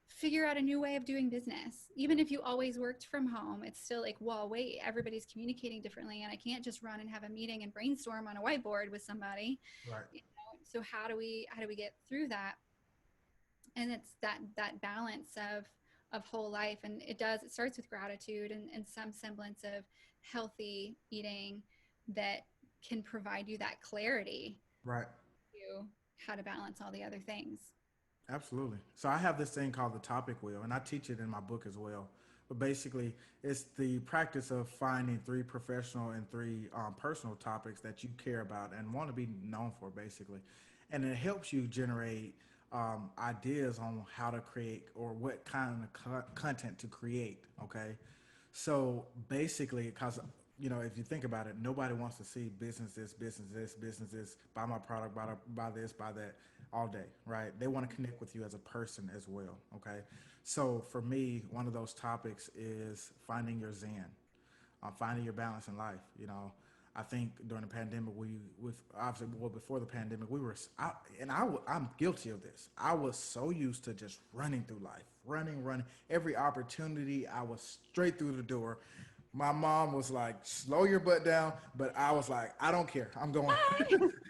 figure out a new way of doing business. Even if you always worked from home, it's still like, well, wait, everybody's communicating differently, and I can't just run and have a meeting and brainstorm on a whiteboard with somebody. right, So how do we get through that? And it's that balance of whole life. And it starts with gratitude and some semblance of healthy eating that can provide you that clarity right. to how to balance all the other things. Absolutely. So I have this thing called the topic wheel, and I teach it in my book as well. But basically, it's the practice of finding three professional and three personal topics that you care about and want to be known for, basically. And it helps you generate ideas on how to create or what kind of content to create. Okay. So basically, because if you think about it, nobody wants to see businesses, buy my product, buy this, buy that all day, right? They want to connect with you as a person as well, okay? So for me, one of those topics is finding your zen, finding your balance in life. I think during the pandemic, with obviously, well, before the pandemic, I'm guilty of this. I was so used to just running through life, running. Every opportunity, I was straight through the door. My mom was like, slow your butt down. But I was like, I don't care. I'm going.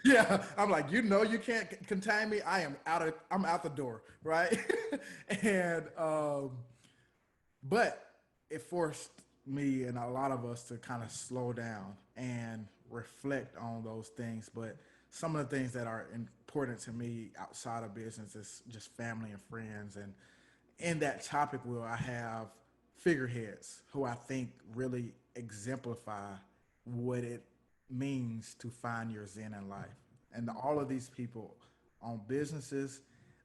Yeah. I'm like, you can't contain me. I'm out the door. Right. and, but it forced me and a lot of us to kind of slow down and reflect on those things. But some of the things that are important to me outside of business is just family and friends. And in that topic wheel, I have figureheads who I think really exemplify what it means to find your zen in life. And all of these people own businesses,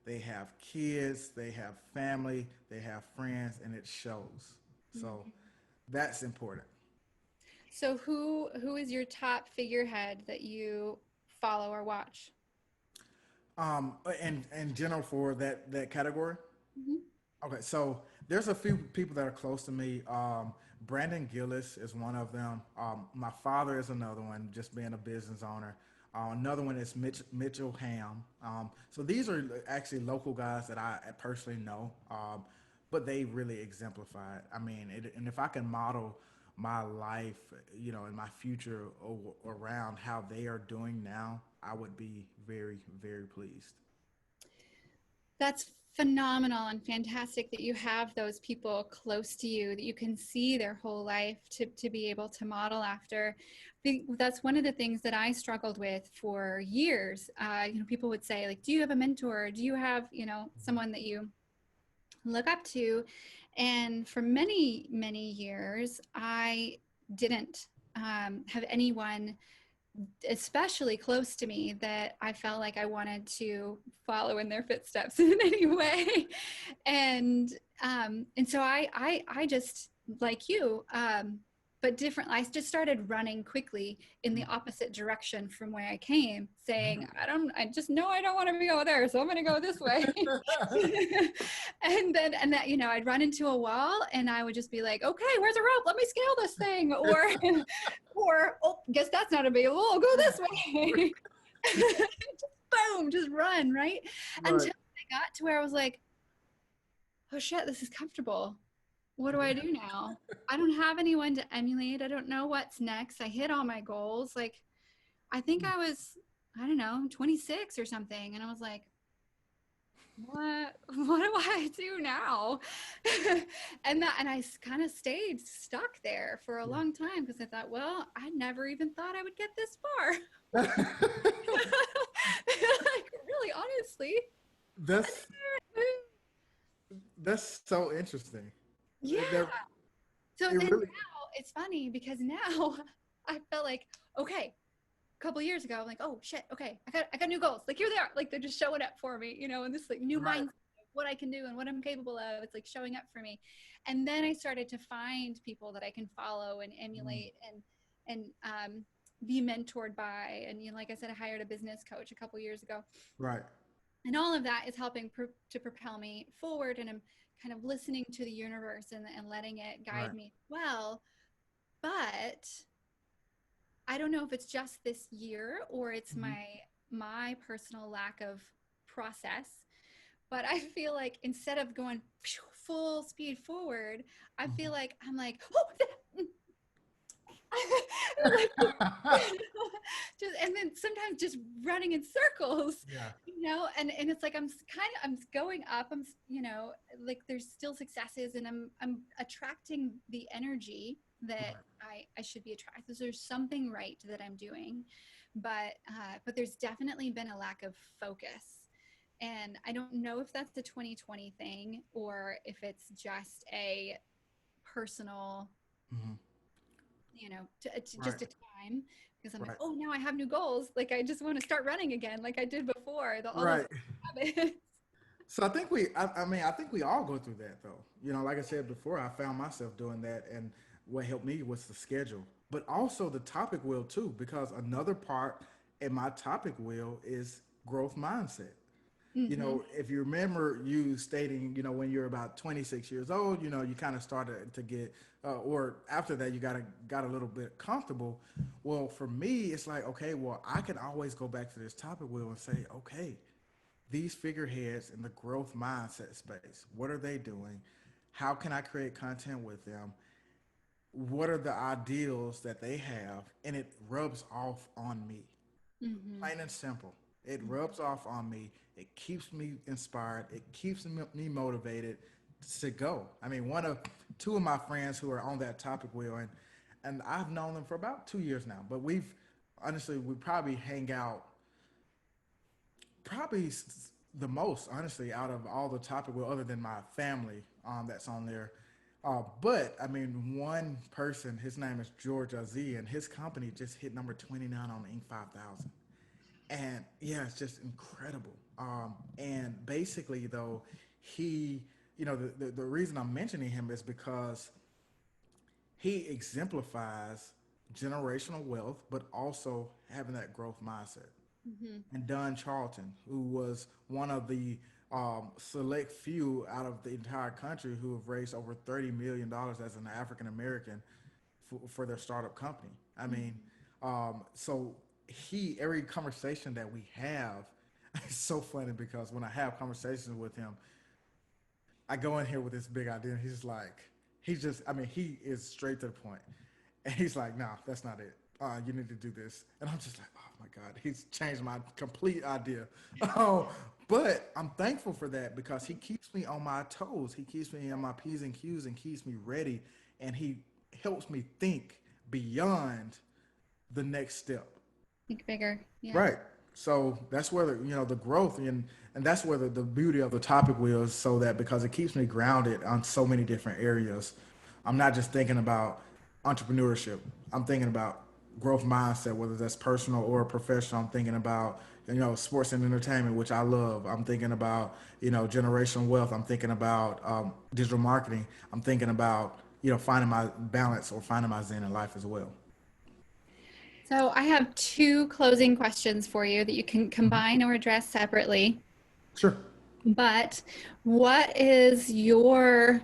they have kids, they have family, they have friends, and it shows. So Mhm. that's important. So who is your top figurehead that you follow or watch? And in general for that category. Mhm. Okay, so there's a few people that are close to me. Brandon Gillis is one of them. My father is another one, just being a business owner. Another one is Mitchell Ham. So these are actually local guys that I personally know, but they really exemplify it. I mean, and if I can model my life, in my future around how they are doing now, I would be very, very pleased. That's phenomenal and fantastic that you have those people close to you that you can see their whole life to be able to model after. I think that's one of the things that I struggled with for years. People would say, like, do you have a mentor? Do you have, someone that you look up to. And for many, many years, I didn't have anyone, especially close to me, that I felt like I wanted to follow in their footsteps in any way. And so I just, like you, but different. I just started running quickly in the opposite direction from where I came, saying, I just know I don't want to go there, so I'm going to go this way. And that, I'd run into a wall and I would just be like, okay, where's a rope? Let me scale this thing. Or, oh, guess that's not available. I'll go this way. Just boom, just run, right? Right. Until I got to where I was like, oh shit, this is comfortable. What do I do now? I don't have anyone to emulate. I don't know what's next. I hit all my goals. Like, I think I was, I don't know, 26 or something. And I was like, what do I do now? And I kind of stayed stuck there for a Yeah. long time because I thought, well, I never even thought I would get this far. Like, really, honestly. That's that's so interesting. Yeah. That So it then really. now it's funny because now I felt like, okay, a couple years ago, I'm like, oh shit, okay, I got new goals. Like, here they are. Like, they're just showing up for me, and this like new Right. mindset of what I can do and what I'm capable of. It's like showing up for me. And then I started to find people that I can follow and Mm. emulate and be mentored by. And like I said, I hired a business coach a couple years ago, Right. and all of that is helping to propel me forward. And I'm kind of listening to the universe and letting it guide Right. me well. But I don't know if it's just this year or it's Mhm. my personal lack of process, but I feel like instead of going full speed forward, I feel Mhm. like I'm like, oh, like just, and then sometimes just running in circles, Yeah. and it's like I'm going up. Like there's still successes, and I'm attracting the energy that Right. I should be attracted. There's something right that I'm doing, but there's definitely been a lack of focus. And I don't know if that's a 2020 thing or if it's just a personal, Mhm. just Right. a time, because I'm like, Right. oh, now I have new goals. Like, I just want to start running again, like I did before, all those Right. habits. So I mean, I think we all go through that though. Like I said before, I found myself doing that, and what helped me was the schedule, but also the topic wheel too, because another part in my topic wheel is growth mindset. Mm-hmm. If you remember you stating, when you're about 26 years old, you kind of started to get, or after that, you got a little bit comfortable. Well, for me, it's like, okay, well, I can always go back to this topic wheel and say, okay, these figureheads in the growth mindset space, what are they doing? How can I create content with them? What are the ideals that they have? And it rubs off on me, Mm-hmm. plain and simple. It rubs off on me. It keeps me inspired. It keeps me motivated to go. I mean, two of my friends who are on that topic wheel, and I've known them for about 2 years now. But we probably hang out probably the most, honestly, out of all the topic wheel, other than my family, that's on there. But I mean, one person, his name is George Aziz, and his company just hit number 29 on Inc. 5000. And yeah, it's just incredible. And basically, though, he, the reason I'm mentioning him is because he exemplifies generational wealth, but also having that growth mindset. Mm-hmm. And Don Charlton, who was one of the select few out of the entire country who have raised over $30 million as an African American for their startup company. I mean, so every conversation that we have, it's so funny because when I have conversations with him, I go in here with this big idea, and I mean, he is straight to the point. And he's like, no, that's not it. You need to do this. And I'm just like, oh my God, he's changed my complete idea. Oh, but I'm thankful for that because he keeps me on my toes. He keeps me on my P's and Q's and keeps me ready. And he helps me think beyond the next step. Think bigger. Yeah. Right. So that's where the growth and that's where the beauty of the topic was, so that because it keeps me grounded on so many different areas. I'm not just thinking about entrepreneurship. I'm thinking about growth mindset, whether that's personal or professional. I'm thinking about sports and entertainment, which I love. I'm thinking about generational wealth. I'm thinking about digital marketing. I'm thinking about finding my balance or finding my zen in life as well. So I have two closing questions for you that you can Mhm. combine or address separately. Sure. But what is your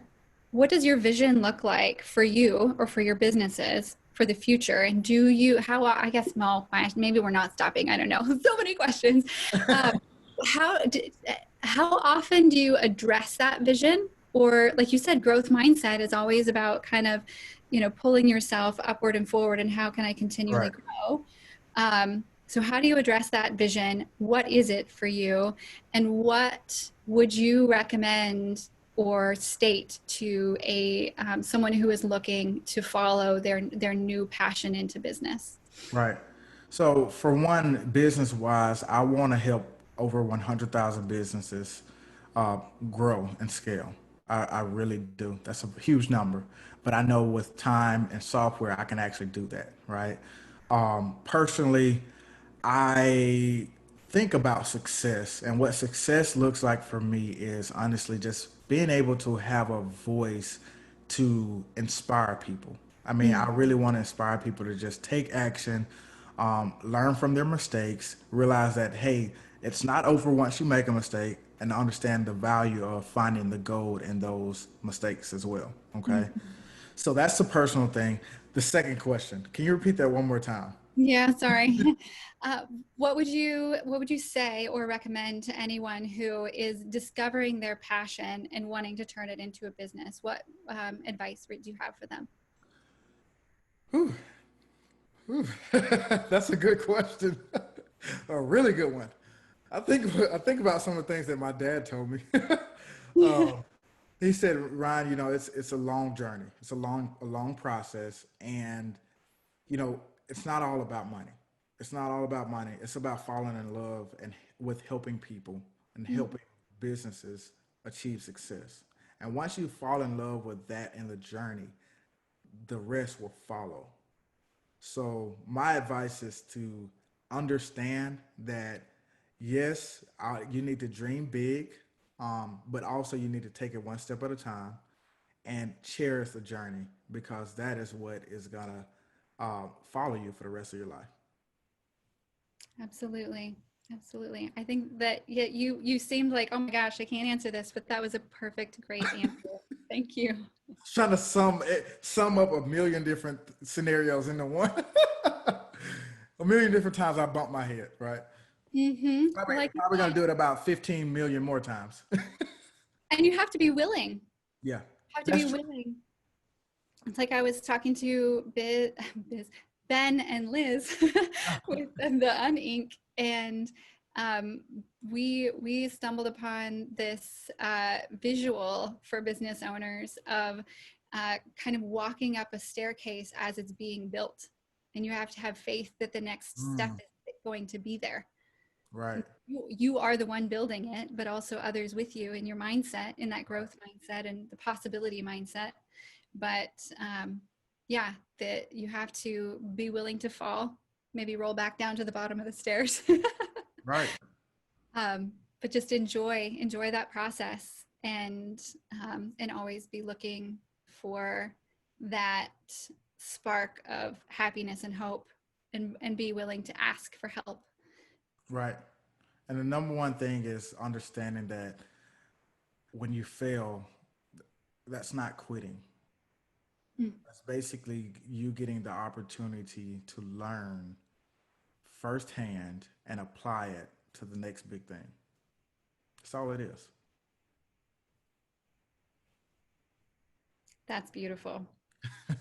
what does your vision look like for you or for your businesses for the future? And do you how I guess well, maybe we're not stopping. I don't know. So many questions. Um, how d- how often do you address that vision? Or like you said, growth mindset is always about kind of, pulling yourself upward and forward and how can I continually Right. grow? So how do you address that vision? What is it for you? And what would you recommend or state to a someone who is looking to follow their new passion into business? Right. So for one, business wise, I want to help over 100,000 businesses uh, grow and scale. I really do. That's a huge number, but I know with time and software, I can actually do that. Right. Personally, I think about success, and what success looks like for me is honestly just being able to have a voice to inspire people. I mean, Mm, I really want to inspire people to just take action, learn from their mistakes, realize that, hey, it's not over once you make a mistake, and understand the value of finding the gold in those mistakes as well. Okay. mm. So that's the personal thing. The second question, can you repeat that one more time? Yeah, sorry. Uh, what would you say or recommend to anyone who is discovering their passion and wanting to turn it into a business? What advice do you have for them? Whew. That's a good question. A really good one. I think about some of the things that my dad told me. um, he said, Ryan, it's a long journey. It's a long process, and it's not all about money. It's not all about money. It's about falling in love and with helping people and helping businesses achieve success. And once you fall in love with that in the journey, the rest will follow. So my advice is to understand that yes, you need to dream big, but also you need to take it one step at a time and cherish the journey, because that is what is gonna follow you for the rest of your life. Absolutely. Absolutely. I think that yeah, you seemed like, oh my gosh, I can't answer this, but that was a perfect, great answer. Thank you. Trying to sum up a million different scenarios into one. A million different times I bumped my head, right? Probably, Well, like you probably gonna said, do it about 15 million more times. and you have to be willing. Yeah, Have to be that's true. willing. It's like I was talking to Ben and Liz with the Unink, and um, we stumbled upon this visual for business owners of kind of walking up a staircase as it's being built, and you have to have faith that the next step Mm, is going to be there. right, You are the one building it, but also others with you in your mindset, in that growth mindset and the possibility mindset. But yeah, that you have to be willing to fall, maybe roll back down to the bottom of the stairs. right, But just enjoy that process, and always be looking for that spark of happiness and hope, and be willing to ask for help. right. And the number one thing is understanding that when you fail, that's not quitting. Mm, That's basically you getting the opportunity to learn firsthand and apply it to the next big thing. That's all it is. that's beautiful. It's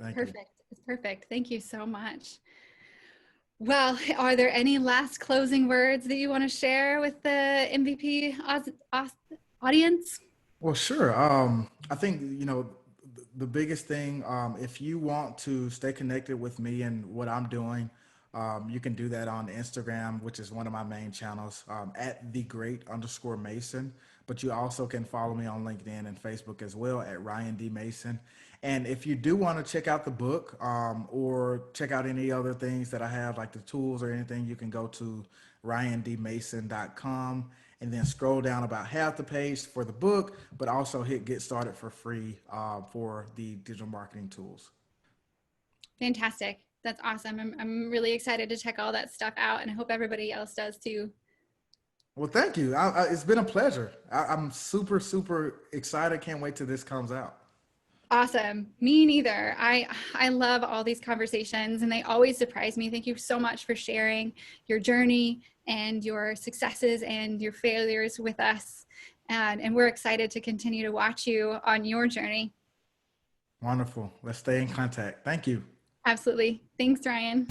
Thank you. perfect. It's perfect. Thank you so much. Well, are there any last closing words that you want to share with the MVP audience? Well, sure. I think the biggest thing, if you want to stay connected with me and what I'm doing, You can do that on Instagram, which is one of my main channels, at @thegreat_Mason. But you also can follow me on LinkedIn and Facebook as well at Ryan D. Mason. And if you do want to check out the book, or check out any other things that I have, like the tools or anything, you can go to ryandmason.com and then scroll down about half the page for the book, but also hit get started for free for the digital marketing tools. Fantastic. That's awesome. I'm really excited to check all that stuff out, and I hope everybody else does too. Well, thank you. It's been a pleasure. I'm super, super excited. Can't wait till this comes out. Awesome. Me neither. I love all these conversations, and they always surprise me. Thank you so much for sharing your journey and your successes and your failures with us. And we're excited to continue to watch you on your journey. Wonderful. Let's stay in contact. Thank you. Absolutely. Thanks, Ryan.